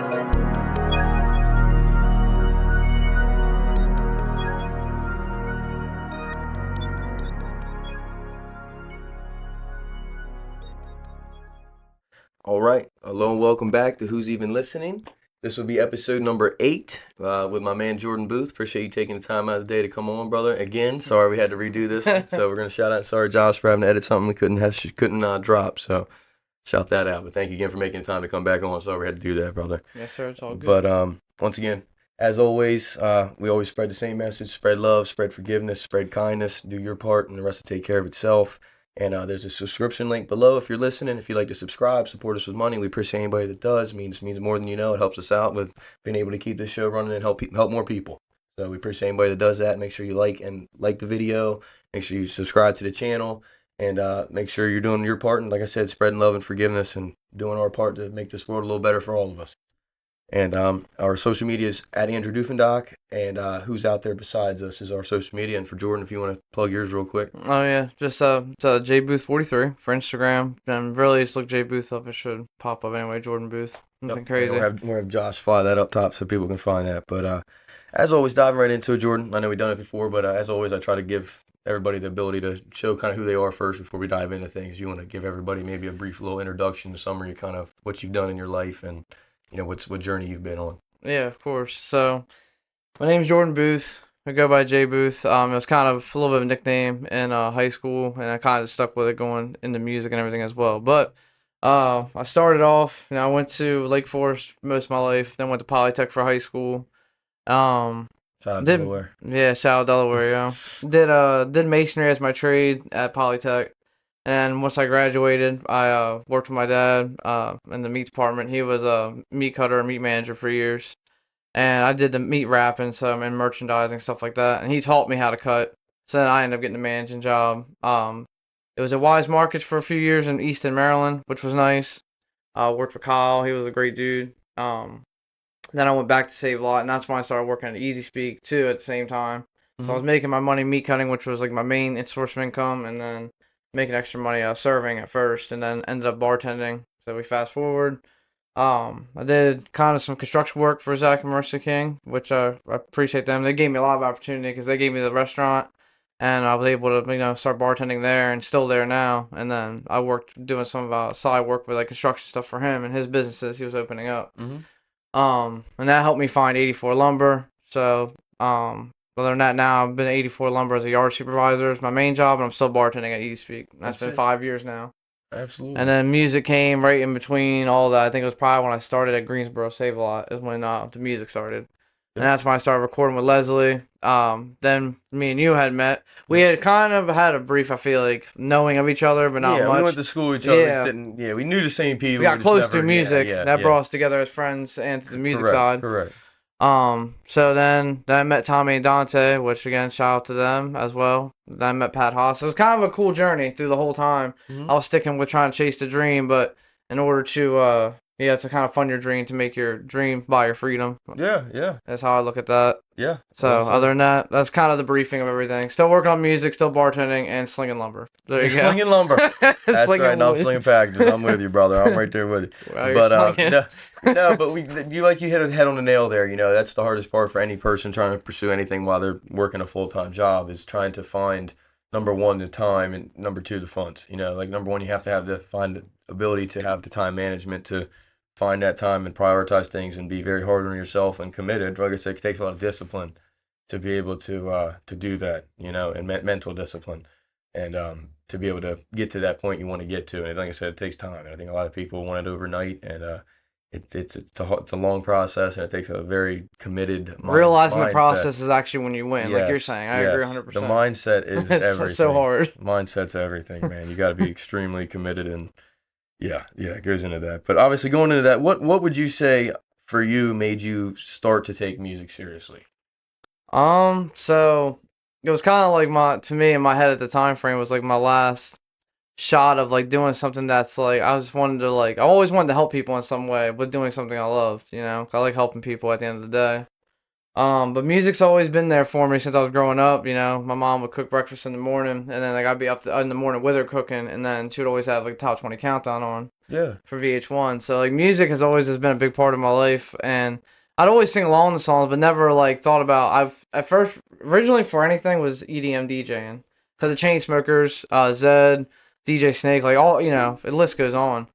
All right. Hello and welcome back to Who's Even Listening. This will be episode number 8 with my man Jordan Booth. Appreciate you taking the time out of the day to come on, brother. Again, sorry we had to redo this one. So we're going to shout out. Sorry, Josh, for having to edit something we couldn't drop. So shout that out. But thank you again for making the time to come back on. Sorry we had to do that, brother. Yes, sir. It's all good. But once again, as always, we always spread the same message: spread love, spread forgiveness, spread kindness. Do your part, and the rest will take care of itself. And there's a subscription link below if you're listening. If you'd like to subscribe, support us with money. We appreciate anybody that does. Means more than you know. It helps us out with being able to keep this show running and help more people. So we appreciate anybody that does that. Make sure you like the video. Make sure you subscribe to the channel, and make sure you're doing your part. And like I said, spreading love and forgiveness and doing our part to make this world a little better for all of us. And our social media is at Andrew Doofendock, and who's out there besides us is our social media. And for Jordan, if you want to plug yours real quick. Oh yeah, just it's JBooth43 for Instagram, and really just look J Booth up. It should pop up anyway. Jordan Booth, nothing crazy. We'll have Josh fly that up top so people can find that. But as always, diving right into it, Jordan. I know we've done it before, but as always, I try to give everybody the ability to show kind of who they are first before we dive into things. You want to give everybody maybe a brief little introduction, summary, kind of what you've done in your life and what journey you've been on. Yeah, of course. So, my name's Jordan Booth. I go by J Booth. It was kind of a little bit of a nickname in high school, and I kind of stuck with it going into music and everything as well. But I started off, I went to Lake Forest most of my life, then went to Polytech for high school. Shout out Delaware. Yeah, shout out Delaware, yeah. Did masonry as my trade at Polytech. And once I graduated, I worked with my dad in the meat department. He was a meat cutter and meat manager for years. And I did the meat wrapping, and merchandising, stuff like that. And he taught me how to cut. So then I ended up getting a managing job. It was at Wise Markets for a few years in Easton, Maryland, which was nice. Worked for Kyle. He was a great dude. Then I went back to Save Lot, and that's when I started working at Easy Speak, too, at the same time. Mm-hmm. So I was making my money meat cutting, which was like my main source of income, and then making extra money serving at first, and then ended up bartending. So we fast forward. I did kind of some construction work for Zach and Mercy King, which I appreciate them. They gave me a lot of opportunity because they gave me the restaurant, and I was able to start bartending there, and still there now. And then I worked doing some side work with like construction stuff for him and his businesses he was opening up. Mm-hmm. And that helped me find 84 Lumber. So other than that, now I've been at 84 Lumber as a yard supervisor. It's my main job, and I'm still bartending at East Speak. That's been 5 years now. Absolutely. And then music came right in between all that. I think it was probably when I started at Greensboro Save a Lot is when the music started. And that's when I started recording with Leslie. Then me and you had met. We had kind of had a brief, I feel like, knowing of each other, but not much. Yeah, we went to school with each other. We knew the same people. We got close to music. That brought us together as friends and to the music side. Correct. So then I met Tommy and Dante, which again, shout out to them as well. Then I met Pat Haas. It was kind of a cool journey through the whole time. Mm-hmm. I was sticking with trying to chase the dream, but in order to, to kind of fund your dream, to make your dream buy your freedom. Yeah. That's how I look at that. Yeah. So other than that, that's kind of the briefing of everything. Still working on music, still bartending, and slinging lumber. There you go. Slinging lumber. That's right. No, I'm slinging packages. I'm with you, brother. I'm right there with you. Well, But you hit a head on the nail there. That's the hardest part for any person trying to pursue anything while they're working a full-time job is trying to find, number one, the time, and number two, the funds. Like number one, you have to find the ability to have the time management to find that time and prioritize things and be very hard on yourself and committed. Like I said, it takes a lot of discipline to be able to do that, and mental discipline, and to be able to get to that point you want to get to. And like I said, it takes time. And I think a lot of people want it overnight, and it's a long process, and it takes a very committed realizing mindset. The process is actually when you win. Yes, like you're saying. I agree 100%. The mindset is it's everything. So hard. Mindset's everything, man. You got to be extremely committed, and yeah, it goes into that. But obviously, going into that, what would you say for you made you start to take music seriously? So it was kind of like to me in my head at the time frame was like my last shot of like doing something that's like I always wanted to help people in some way with doing something I loved. I like helping people at the end of the day. But music's always been there for me since I was growing up. My mom would cook breakfast in the morning, and then like I'd be up in the morning with her cooking, and then she would always have like top 20 countdown on. Yeah. for VH1. So like music has always just been a big part of my life, and I'd always sing along the songs, but never like thought about. I've at first originally for anything was EDM DJing because the Chainsmokers, Zed, DJ Snake, like all the list goes on.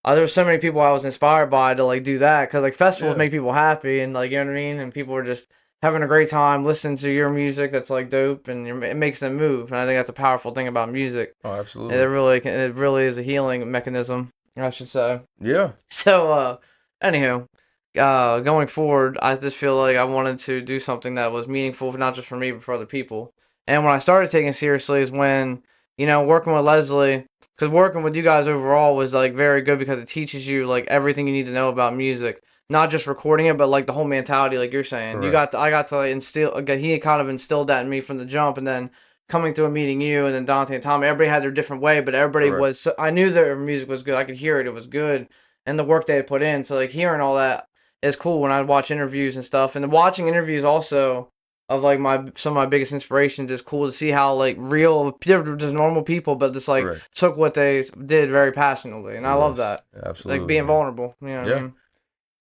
There were so many people I was inspired by to like do that because like festivals Yeah. make people happy and like you know what I mean, and people are just having a great time listening to your music that's like dope and it makes them move. And I think that's a powerful thing about music. Oh, And absolutely. it really is a healing mechanism, I should say. Yeah. So, anywho, going forward, I just feel like I wanted to do something that was meaningful, not just for me, but for other people. And when I started taking it seriously is when, working with Leslie, because working with you guys overall was like very good because it teaches you like everything you need to know about music, not just recording it, but like the whole mentality, like you're saying. Correct. I got to like, instill, he kind of instilled that in me from the jump, and then coming through and meeting you, and then Dante and Tommy, everybody had their different way, but everybody Correct. was. I knew their music was good. I could hear it. It was good and the work they had put in. So like hearing all that is cool when I watch interviews and stuff. And then watching interviews also of like some of my biggest inspirations is cool to see how like real they're just normal people, but just like Correct. took what they did very passionately. And I love Yes. that. Like Absolutely, being man. vulnerable. You know what I Yeah. mean?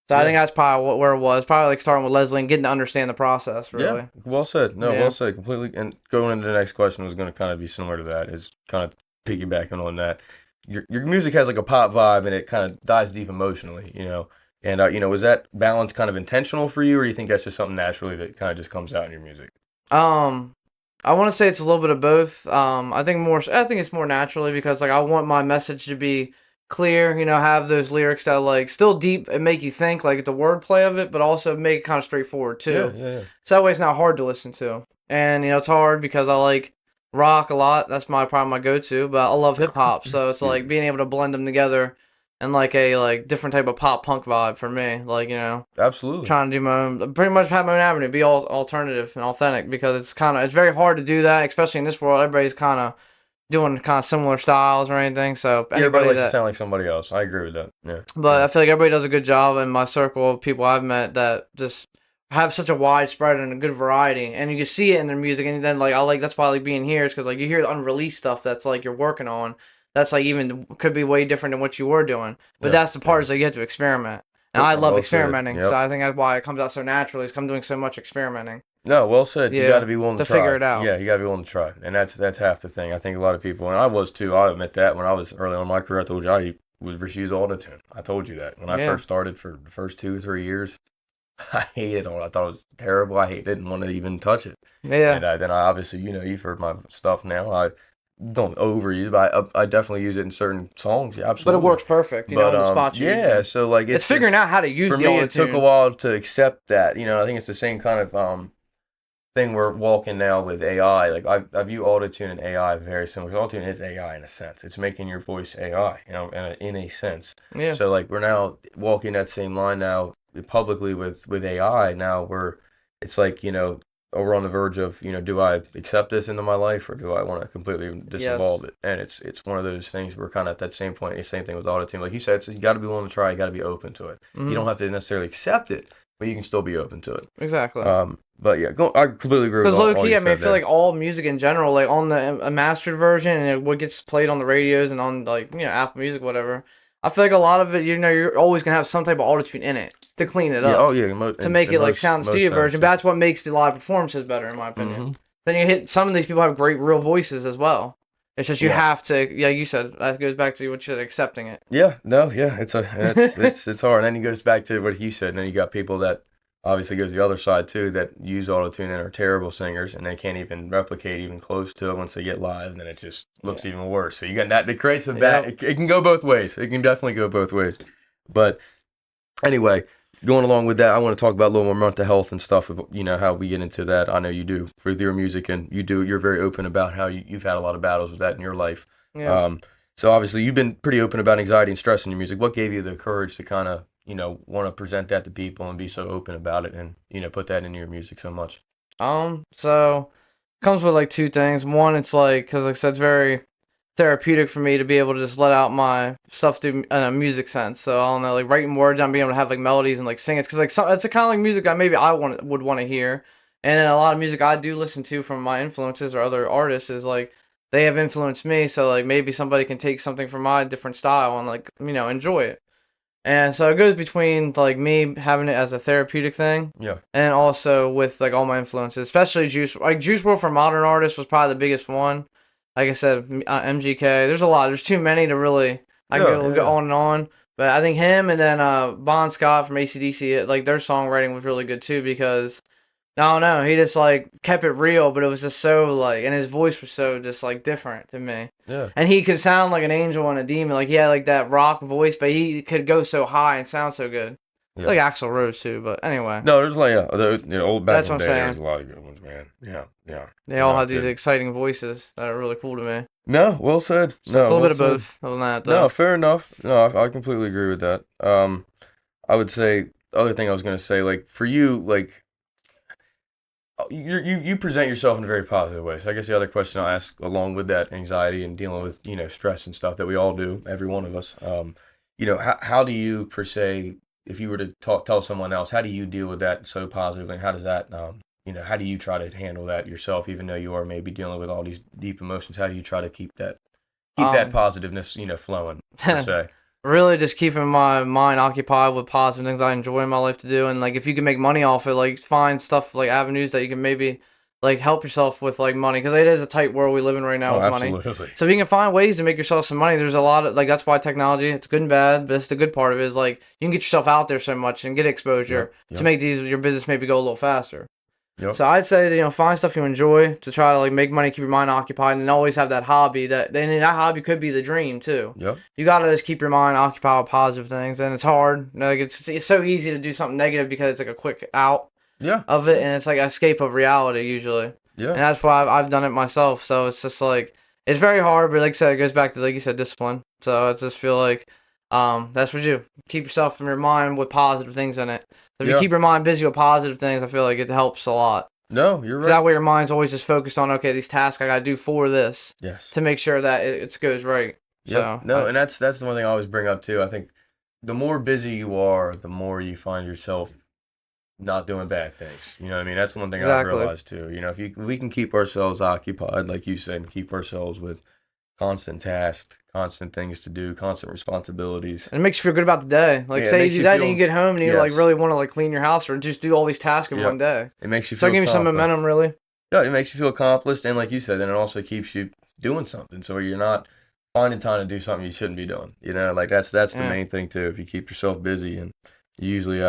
So I Yeah. think that's probably where it was. Probably like starting with Leslie and getting to understand the process Yeah. really. Well said. No, well Yeah. said. Completely. And going into the next question was going to kind of be similar to that. Is kind of piggybacking on that. Your music has like a pop vibe, and it kind of dives deep emotionally. And was that balance kind of intentional for you, or do you think that's just something naturally that kind of just comes out in your music? Um, I want to say it's a little bit of both. I think it's more naturally because like I want my message to be clear. Have those lyrics that like still deep and make you think like the wordplay of it, but also make it kind of straightforward Yeah. too. Yeah. Yeah. So that way it's not hard to listen to. And it's hard because I like rock a lot. That's probably my go-to. But I love hip hop, so it's Excuse like me. being able to blend them together and like a like different type of pop punk vibe for me. Like Absolutely. trying to do my own, pretty much have my own avenue, be all alternative and authentic because it's very hard to do that, especially in this world. Everybody's kind of doing kind of similar styles or anything. So Yeah. Everybody anybody likes to that, sound like somebody else. I agree with that. Yeah. but Yeah. I feel like everybody does a good job in my circle of people I've met that just have such a wide spread and a good variety, and you can see it in their music. And then like I like that's why I like being here is because like you hear the unreleased stuff that's like you're working on. That's like even could be way different than what you were doing. But Yeah. that's the part Yeah. is that you have to experiment. And I love Well said. experimenting, so Yep. I think that's why it comes out so naturally. Is 'cause I'm doing so much experimenting. No, well said. You got to Yeah, be willing to to figure try. it out. Yeah, you got to be willing to try, and that's half the thing. I think a lot of people, and I was too. I'll admit that when I was early on in my career, I told you I would refuse autotune. I told you that when I Yeah, first started for the first 2 or 3 years, I hated all. I thought it was terrible. Didn't want to even touch it. yeah, And then I obviously, you've heard my stuff now. I don't overuse, but I definitely use it in certain songs. Yeah, but it absolutely. works perfect. But In the spots you're yeah. using. So like It's it's figuring just out how to use for the me, it took a autotune. while to accept that. I think it's the same kind of thing we're walking now with AI. Like I view autotune and AI very similar. 'Cause autotune is AI in a sense. It's making your voice AI, in a sense. Yeah. So like we're now walking that same line now publicly with AI. Now it's like we're on the verge of do I accept this into my life or do I want to completely Yes. disinvolve it? And it's one of those things we're kind of at that same point. The same thing with autotune. Like you said, you got to be willing to try. You got to be open to it. You Hmm. don't have to necessarily accept it, but you can still be open to it. Exactly. But yeah, I completely agree with Because all, low all key, you I mean, I said feel like there. all music in general, like on the a mastered version and what gets played on the radios and on like Apple Music, whatever. I feel like a lot of it, you're always gonna have some type of autotune in it to clean it Yeah. up, Oh yeah. to In, make in it like most sound the most studio version. But senses. that's what makes the live performances better, in my opinion. Hmm. Then you hit some of these people have great real voices as well. It's just you Yeah. have to, yeah, you said that goes back to what you said, accepting it. Yeah. No. Yeah. It's hard. And then it goes back to what you said. And then you got people that obviously goes the other side too that use autotune and are terrible singers and they can't even replicate even close to it once they get live. And then it just looks Yeah. even worse. So you got that. That creates a bad. Yep. It can go both ways. It can definitely go both ways. But anyway, going along with that, I want to talk about a little more mental health and stuff. Of how we get into that. I know you do with your music, and you're very open about how you've had a lot of battles with that in your life. Yeah. Um, so obviously, you've been pretty open about anxiety and stress in your music. What gave you the courage to kind of want to present that to people and be so open about it, and put that into your music so much? So comes with like two things. One, it's like because like I said, it's very therapeutic for me to be able to just let out my stuff through in a music sense. So I don't know, like writing words down, being able to have like melodies and like sing it, because like it's a kind of like music that maybe I would want to hear. And then a lot of music I do listen to from my influences or other artists is like they have influenced me. So like maybe somebody can take something from my different style and like enjoy it. And so it goes between like me having it as a therapeutic thing, Yeah. and also with like all my influences, especially Juice. Like Juice WRLD for modern artists was probably the biggest one. Like I said, MGK. There's a lot. There's too many to really. I can Yeah, go yeah, on and on. But I think him and then Bon Scott from AC/DC, like their songwriting was really good too because I don't know. He just like kept it real, but it was just so like, and his voice was so just like different to me. yeah, And he could sound like an angel and a demon. Like he had like that rock voice, but he could go so high and sound so good. yeah. Like Axl Rose too, but anyway, No, there's like old back that's in what the I'm day. There was saying. a lot of good ones, man. Yeah, yeah. They You're all not have these kidding. exciting voices that are really cool to me. No, well said. So it's a No, little well bit of said. both. Other than that, No, though. fair enough. No, I completely agree with that. I would say the other thing I was gonna say, like for you, like you present yourself in a very positive way. So I guess the other question I'll ask along with that anxiety and dealing with, stress and stuff that we all do, every one of us, how do you per se, if you were to tell someone else, how do you deal with that so positively? And how does that, how do you try to handle that yourself, even though you are maybe dealing with all these deep emotions? How do you try to keep that Um, positiveness, flowing per se? really just keeping my mind occupied with positive things I enjoy in my life to do, and like if you can make money off it, like find stuff like avenues that you can maybe like help yourself with like money, because it is a tight world we live in right now Oh, with money. absolutely. So if you can find ways to make yourself some money, there's a lot of like that's why technology, it's good and bad, but it's the good part of it is like you can get yourself out there so much and get exposure Yep, to yep, make your business maybe go a little faster. yep, So I'd say find stuff you enjoy to try to like make money, keep your mind occupied, and always have that hobby. That hobby could be the dream too. yep, You gotta just keep your mind occupied with positive things, and it's hard. Like it's so easy to do something negative because it's like a quick out yeah, of it, and it's like escape of reality usually. yeah, And that's why I've done it myself. So it's just like it's very hard, but like I said, it goes back to like you said, discipline. So I just feel like that's what you do. Keep yourself from your mind with positive things in it. So if you yeah. keep your mind busy with positive things, I feel like it helps a lot. No, you're 'Cause right. that way your mind's always just focused on okay, these tasks I gotta do for this Yes. to make sure that it goes right. Yep. So No, and that's the one thing I always bring up too. I think the more busy you are, the more you find yourself not doing bad things. You know what I mean? That's one thing I've exactly. realized too. If we can keep ourselves occupied, like you said, and keep ourselves with constant tasks, constant things to do, constant responsibilities. And it makes you feel good about the day. Like Yeah, it say you makes do you that and you feel get home and you like yes. really want to like clean your house or just do all these tasks in one Yep. day. It makes you So feel give me some accomplished. momentum really. Yeah, it makes you feel accomplished, and like you said, then it also keeps you doing something. So you're not finding time to do something you shouldn't be doing. Like that's the Yeah. main thing too. If you keep yourself busy, and you usually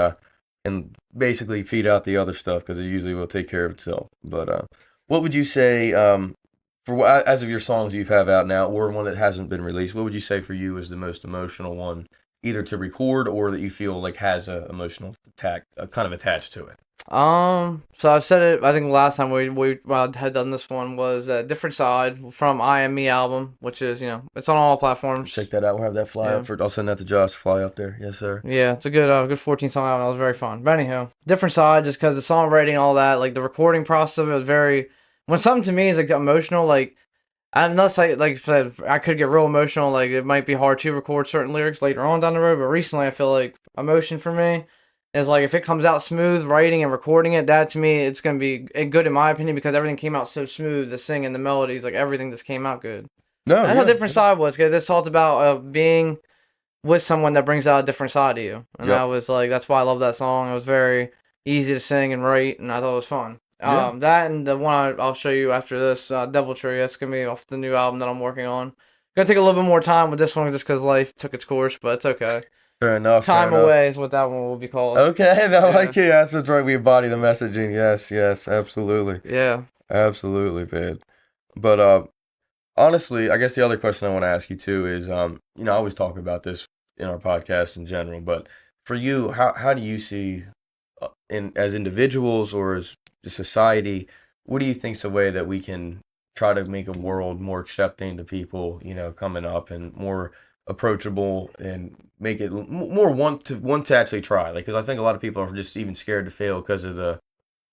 and basically feed out the other stuff because it usually will take care of itself. But what would you say as of your songs you have out now, or one that hasn't been released? What would you say for you is the most emotional one, either to record or that you feel like has a emotional kind of attached to it? So I've said it. I think the last time we had done this one was a different side from I Am Me album, which is it's on all Check platforms. that out. We'll have that fly Yeah. up for. I'll send that to Josh. Fly up there. Yes, sir. Yeah, it's a good 14 song album. It was very fun. But anyhow, different side just because the songwriting, all that, like the recording process of it was very. When something to me is like emotional, like unless like I said, I could get real emotional. Like it might be hard to record certain lyrics later on down the road. But recently, I feel like emotion for me is like if it comes out smooth, writing and recording it, that to me it's gonna be good in my opinion because everything came out so smooth. The singing, the melodies, like everything just came out good. No, And that's how yeah, different yeah. side was because this talked about being with someone that brings out a different side to you. And that Yep. was like that's why I love that song. It was very easy to sing and write, and I thought it was fun. Yeah. That and the one I'll show you after this, Devil Tree. That's gonna be off the new album that I'm working on. Gonna take a little bit more time with this one just because life took its course, but it's okay. Fair enough. Fair Time enough. away is what that one will be called. Okay, I Yeah, like it. Yes, that's right. We embody the messaging. Yes, yes, absolutely, yeah. absolutely, man. But honestly, I guess the other question I want to ask you too is, I always talk about this in our podcast in general, but for you, how do you see, in as individuals or as a society, what do you think's a way that we can try to make a world more accepting to people, coming up and more approachable and make it more want to actually try, like because I think a lot of people are just even scared to fail because of the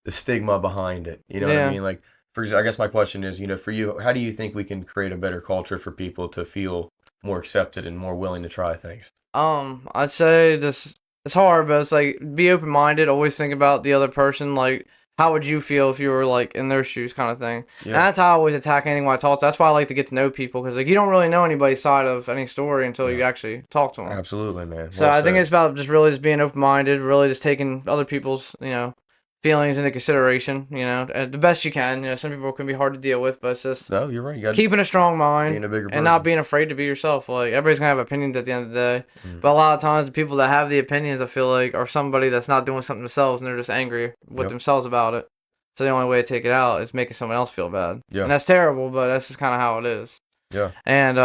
stigma behind it. You know what I Yeah. mean? Like, for example, I guess my question is, for you, how do you think we can create a better culture for people to feel more accepted and more willing to try things? I'd say this it's hard, but it's like be open minded. Always think about the other person. Like how would you feel if you were like in their shoes, kind of thing. And Yeah. that's how I always attack anything when I talk to. That's why I like to get to know people because like you don't really know anybody's side of any story until Yeah. you actually talk to them. Absolutely, man. So Well I think said. it's about just really just being open minded, really just taking other people's feelings into consideration. The best you can. Some people can be hard to deal with, but it's just No, you're right. You got keeping a strong mind being a bigger and not person. being afraid to be yourself. Like everybody's gonna have opinions at the end of the day, Mm. but a lot of times the people that have the opinions, I feel like, are somebody that's not doing something themselves and they're just angry with Yep. themselves about it. So the only way to take it out is making someone else feel bad, Yeah. and that's terrible. But that's just kind of how it is. Yeah. And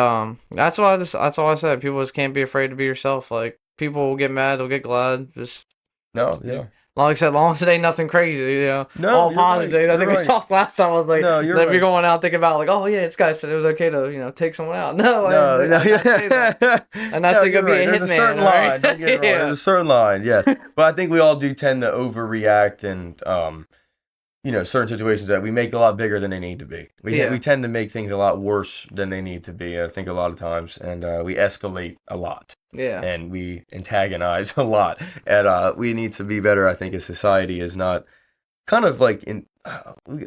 that's all I said. People just can't be afraid to be yourself. Like people will get mad, they'll get glad. Just No. Yeah. like I said, long as it ain't nothing crazy, No, all you're right. positive. I You're think we right. talked last time. I was like, No, you're that if you're right. going out thinking about like, oh yeah, this guy said it was okay to take someone out. No, No, no, I didn't say that. And that's no, like you're gonna be right. a There's a hitman, certain all line. right? Don't get it wrong. There's Yeah, a certain line, yes. But I think we all do tend to overreact and certain situations that we make a lot bigger than they need to be. We yeah, tend to make things a lot worse than they need to be. I think a lot of times, and we escalate a lot, yeah, and we antagonize a lot, and we need to be better. I think as society is not kind of like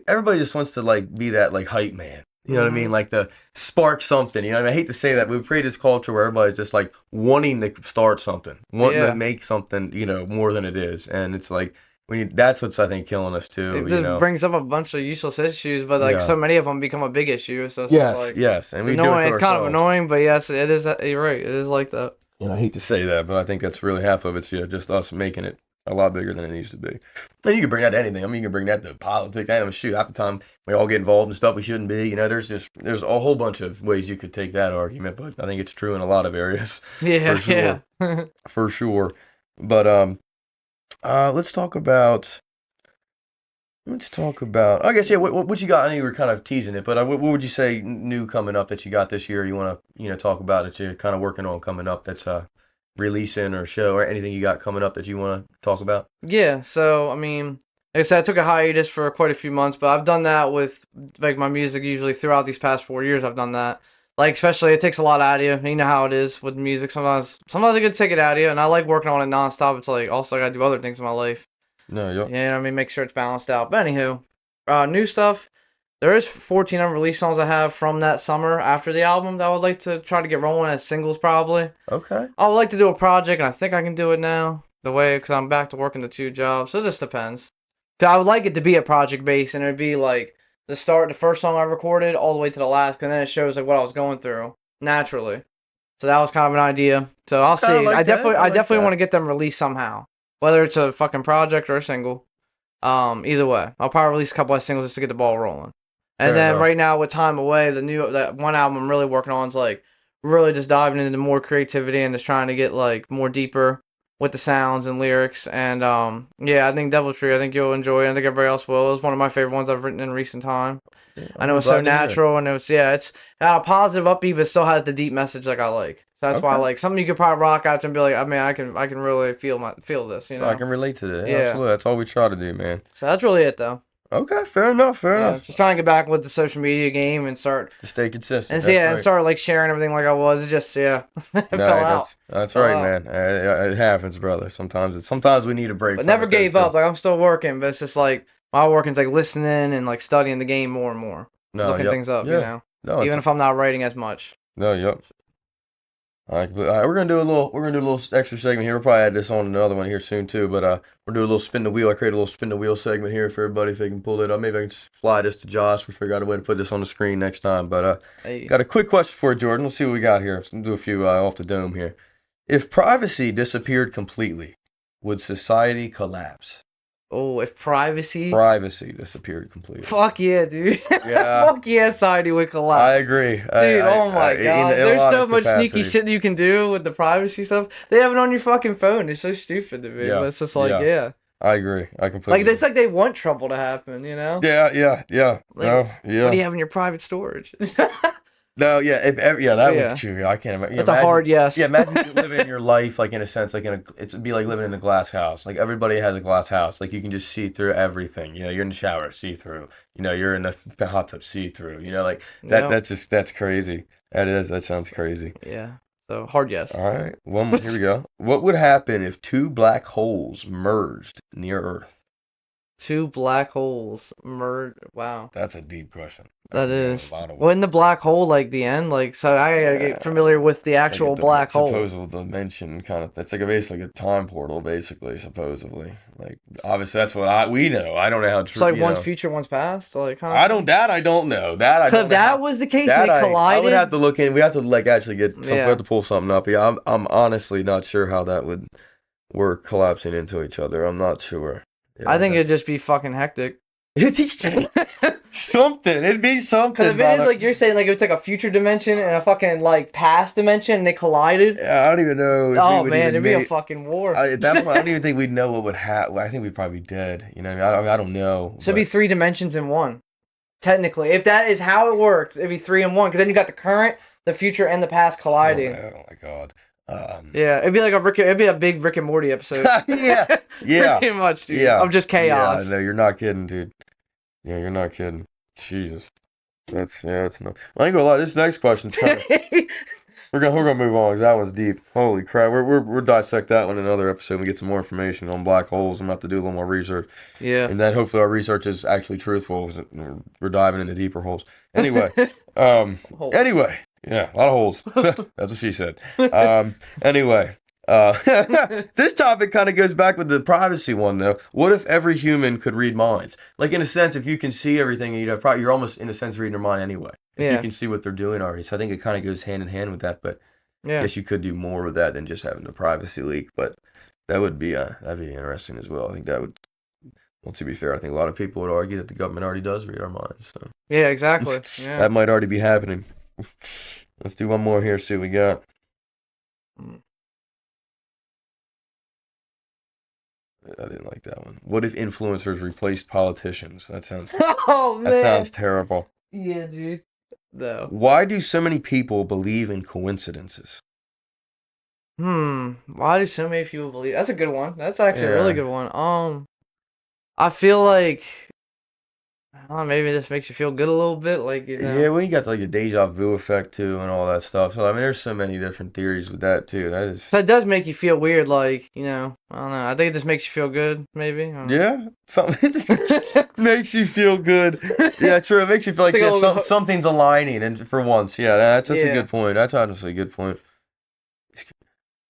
everybody just wants to like be that like hype man. You know what I mean? hmm, Like the spark something. You know what I mean? I hate to say that, but we create this culture where everybody's just like wanting to start something, wanting to yeah. make something, more than it is. And it's like that's what's I think killing us too, It just brings up a bunch of useless issues, but like Yeah. so many of them become a big issue. So it's just Yes, like yes. And it's we do it annoying. to It's kind of ourselves. annoying, but yes, it is. You're right. It is like that. And I hate to say that, but I think that's really half of it's just us making it a lot bigger than it needs to be. And you can bring that to anything. I mean, you can bring that to politics. I know, shoot, half the time we all get involved in stuff we shouldn't be. There's a whole bunch of ways you could take that argument, but I think it's true in a lot of areas, for Yeah, sure, yeah. for sure. But let's talk about. Let's talk about. I guess yeah. What you got? I know you were kind of teasing it, but what would you say new coming up that you got this year? You want to talk about that you're kind of working on coming up that's releasing or show or anything you got coming up that you want to talk about? Yeah, so I mean, like I said, I took a hiatus for quite a few months, but I've done that with like my music usually throughout these past 4 years. I've done that. Like especially, it takes a lot out of you. You know how it is with music. Sometimes it can take it out of you, and I like working on it nonstop. It's like also I gotta do other things in my life. No, yep. You know what I mean? Make sure it's balanced out. But anywho, new stuff. There is 14 unreleased songs I have from that summer after the album that I would like to try to get rolling as singles probably. Okay. I would like to do a project, and I think I can do it now. The way, because I'm back to working the two jobs, so this depends. So I would like it to be a project base, and it'd be like the first song I recorded, all the way to the last, and then it shows like what I was going through naturally. So that was kind of an idea. So I'll Okay, I see. like that. I I like definitely want that. to get them released somehow, whether it's a fucking project or a single. Either way, I'll probably release a couple of singles just to get the ball rolling. And Fair then enough. right now with Time Away, that one album I'm really working on is like really just diving into more creativity and just trying to get like more deeper with the sounds and lyrics. And yeah, I think Deviltry, I think you'll enjoy it. I think everybody else will. It was one of my favorite ones I've written in recent time. Yeah, I know I'm it's so glad to hear it. natural and it's got a positive upbeat, but still has the deep message like I like. So that's why I Okay. like something you could probably rock out to and be like, I mean, I can really feel this, No, I can relate to that. Yeah, Yeah. absolutely. That's all we try to do, man. So that's really it though. Okay, fair enough. Fair Yeah, enough. just trying to get back with the social media game and start To stay consistent. and That's yeah, and right. start like sharing everything like I was. It just it fell No, out, that's fell right, out. man. It happens, brother. Sometimes we need a break But from never it though, gave too. up. Like I'm still working, but it's just like my working's like listening and like studying the game more and more, No, looking yep. things up. Yeah. No, it's Even if I'm not writing as much. no, yep. All right, we're gonna do a little extra segment here. We'll probably add this on another one here soon too. But we're doing a little spin the wheel. I created a little spin the wheel segment here for everybody. If they can pull it up, maybe I can just fly this to Josh. We figure out a way to put this on the screen next time. But Hey, got a quick question for you, Jordan. We'll see what we got here. Let's do a few off the dome here. If privacy disappeared completely, would society collapse? oh, if privacy, Privacy disappeared completely. fuck yeah, dude. Yeah. Fuck yeah, society would I collapse. agree. Dude, oh my god. In a There's lot so of much sneaky capacities. shit that you can do with the privacy stuff. They have it on your fucking phone. It's so stupid to me. But Yeah, it's just like, yeah, yeah. I agree. I Like, completely it's agree. like they want trouble to happen, you know? Yeah. Like, No, what do yeah. you have in your private storage? No, yeah, yeah, But that was yeah, true. Yeah, I can't imagine. that's a hard Yeah, yes. imagine you living in your life like in a sense, like it'd be like living in a glass house. Like everybody has a glass house. Like you can just see through everything. You're in the shower, see through. You're in the hot tub, see through. Like that. Yep. That's crazy. That is. That sounds crazy. Yeah. So, hard yes. All right, one here we go. What would happen if two black holes merged near Earth? two black holes merge. Wow. That's a deep question. That That can go in a is. lot of When the black hole, like the end, like so I gotta get familiar with the It's like a actual black hole. supposed dimension kind of. It's like basically a time portal, basically, supposedly. Like obviously that's what we know. I don't know how It's true. like one's future, one's past, so like kind I of don't thing. that I don't know. That I 'Cause don't if know that how. was the case and That they I would have collided, to look in. We have to like actually get some. We have yeah, to pull something up. Yeah, I'm honestly not sure how that would work collapsing into each other. I'm not sure. I Yeah, think it'd that's just be fucking hectic. something. It'd be Because something, if it is brother. like you're saying, like it's like a future dimension and a fucking like past dimension, and they collided. Yeah, I don't even know if we Oh would man, even it'd be a make. fucking war. At that point, I don't even think we'd know what would happen. I think we'd probably be dead. You know what I mean? I don't know, Should be but three dimensions in one. Technically, if that is how it works, it'd be three in one. Because then you got the current, the future, and the past colliding. oh my god. Yeah, it'd be like it'd be a big Rick and Morty episode. Yeah, yeah, Pretty much, dude. yeah, Of just yeah. chaos. No, you're not kidding, dude. Yeah, you're not kidding. Jesus, that's not. I ain't gonna lie. This next question's kind of. We're gonna move on because that was deep. Holy crap, we're dissect that one in another episode. We get some more information on black holes. I'm about to do a little more research, Yeah. and then hopefully our research is actually truthful. 'Cause we're diving into deeper holes. Anyway, anyway, yeah, a lot of holes. That's what she said. Anyway, this topic kind of goes back with the privacy one though. What if every human could read minds? Like in a sense, if you can see everything, you're almost in a sense reading their mind anyway. If you Yeah. can see what they're doing already. So I think it kind of goes hand in hand with that. But I Yeah. guess you could do more with that than just having the privacy leak. But that would be that'd be interesting as well. I think that would. Well, to be fair, I think a lot of people would argue that the government already does read our minds. So Yeah. Exactly. Yeah. that might already be happening. Let's do one more here. See what we got. I didn't like that one. What if influencers replaced politicians? That sounds Oh man. that sounds terrible. Yeah, dude. No. Why do so many people believe in coincidences? Why do so many people believe? That's a good one. That's actually a really Yeah. good one. I feel like I don't know, maybe this makes you feel good a little bit, like Yeah, well, you got like a deja vu effect too, and all that stuff. So I mean, there's so many different theories with that too. That is, So it does make you feel weird, like I don't know. I think it just makes you feel good, maybe. I don't know. yeah, something makes you feel good. Yeah, true. It makes you feel like It's like a little- something's aligning, and for once, yeah, that's a Yeah. good point. That's honestly a good point.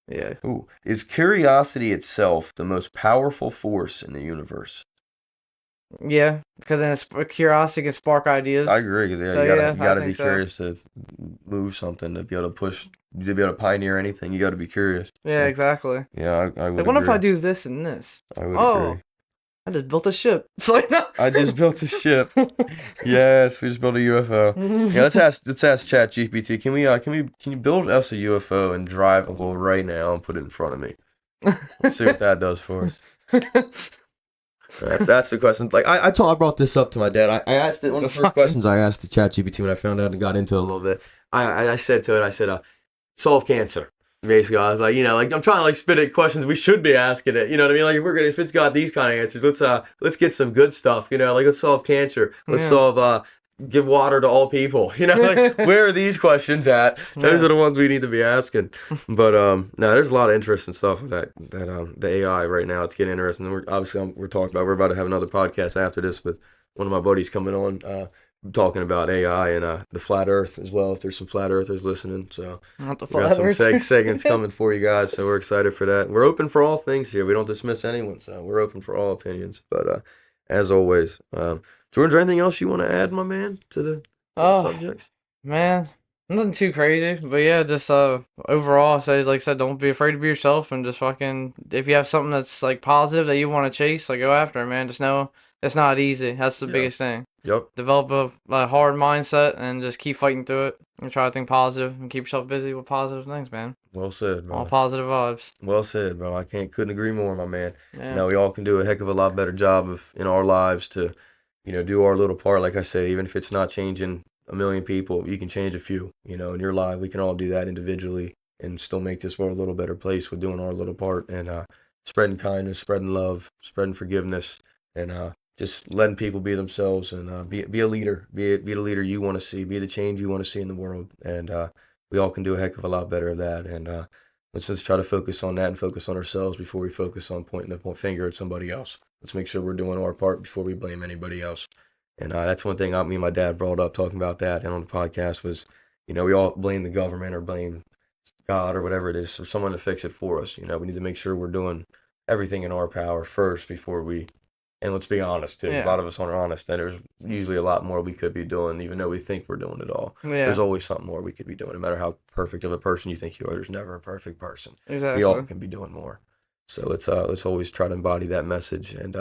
Yeah. Ooh, is curiosity itself the most powerful force in the universe? Yeah, because then curiosity can spark ideas. I agree because So, you yeah, I gotta be think so. curious to move something to be able to push to be able to pioneer anything. You got to be curious. Yeah, So, exactly. yeah, I would Like, what if agree. I do this and this? I would Oh, agree. I just built a ship. It's like no. I just built a ship. Yes, we just built a UFO. Yeah, let's ask ChatGPT. Can you build us a UFO and drivable right now and put it in front of me? Let's see what that does for us. That's the question. Like I brought this up to my dad. I asked it one of the first questions I asked the ChatGPT when I found out and got into it a little bit. I said to it, solve cancer. Basically, I was like, like I'm trying to like spit at questions we should be asking it. You know what I mean? Like if it's got these kind of answers, let's get some good stuff. Like let's solve cancer. Let's Yeah. solve give water to all people. Like where are these questions at? Those Yeah. are the ones we need to be asking. But no, there's a lot of interesting stuff with that the AI right now. It's getting interesting. And we're talking about. We're about to have another podcast after this with one of my buddies coming on. Talking about AI and the flat Earth as well. If there's some flat Earthers listening, so Not the we got some flat segments coming for you guys. So we're excited for that. We're open for all things here. We don't dismiss anyone, so we're open for all opinions. But as always, George, is there anything else you want to add, my man, to the subjects? Man, nothing too crazy, but yeah, just overall, say like I said, don't be afraid to be yourself, and just fucking if you have something that's like positive that you want to chase, like go after it, man. Just know it's not easy. That's the biggest thing. Yep. Develop a hard mindset and just keep fighting through it and try to think positive and keep yourself busy with positive things, man. Well said, bro. All positive vibes. Well said, bro. Couldn't agree more, my man. Yeah. We all can do a heck of a lot better job of in our lives to, do our little part. Like I said, even if it's not changing a million people, you can change a few. In your life, we can all do that individually and still make this world a little better place with doing our little part and spreading kindness, spreading love, spreading forgiveness, and just letting people be themselves and be a leader. Be the leader you want to see. Be the change you want to see in the world. And we all can do a heck of a lot better of that. And let's just try to focus on that and focus on ourselves before we focus on pointing the finger at somebody else. Let's make sure we're doing our part before we blame anybody else. And that's one thing me and my dad brought up talking about that and on the podcast was, we all blame the government or blame God or whatever it is for someone to fix it for us. We need to make sure we're doing everything in our power first before we. And let's be honest too, 'cause a Yeah. lot of us aren't honest. And there's usually a lot more we could be doing, even though we think we're doing it all. There's Yeah. always something more we could be doing. No matter how perfect of a person you think you are, there's never a perfect person. We all Exactly. can be doing more. So let's always try to embody that message and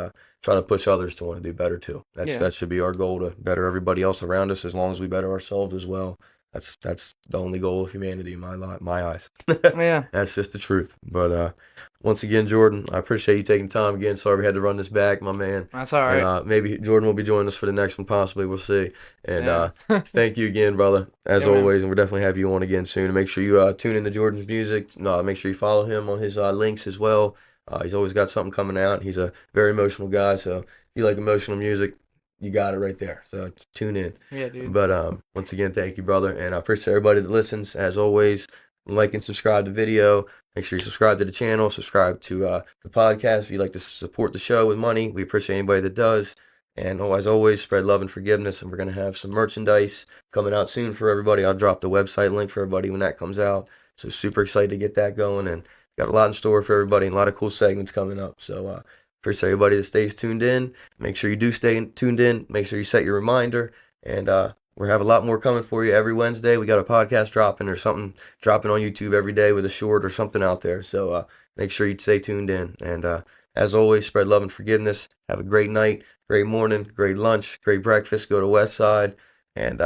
try to push others to want to do better too. Yeah. That should be our goal, to better everybody else around us as long as we better ourselves as well. That's the only goal of humanity in my eyes. Yeah. That's just the truth. But once again, Jordan, I appreciate you taking time again. Sorry we had to run this back, my man. That's all And right. maybe Jordan will be joining us for the next one, possibly. We'll see. And Yeah. thank you again, brother, as Yeah, man. always. And we'll definitely have you on again soon. And make sure you tune into Jordan's music. Make sure you follow him on his links as well. He's always got something coming out. He's a very emotional guy. So if you like emotional music, you got it right there. So tune in. Yeah, dude. But once again, thank you, brother. And I appreciate everybody that listens. As always, like and subscribe to the video. Make sure you subscribe to the channel. Subscribe to the podcast. If you'd like to support the show with money, we appreciate anybody that does. And as always, spread love and forgiveness. And we're going to have some merchandise coming out soon for everybody. I'll drop the website link for everybody when that comes out. So super excited to get that going. And got a lot in store for everybody and a lot of cool segments coming up. So appreciate everybody that stays tuned in. Make sure you do stay tuned in. Make sure you set your reminder. And we have a lot more coming for you every Wednesday. We got a podcast dropping or something dropping on YouTube every day with a short or something out there. So make sure you stay tuned in. And as always, spread love and forgiveness. Have a great night, great morning, great lunch, great breakfast. Go to West Side. And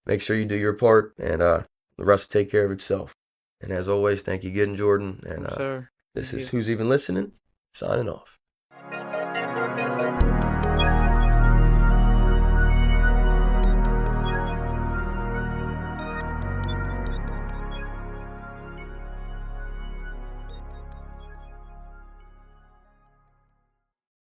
make sure you do your part. And the rest will take care of itself. And as always, thank you again, Jordan. And Sir. this Thank is you. Who's Even Listening, signing off.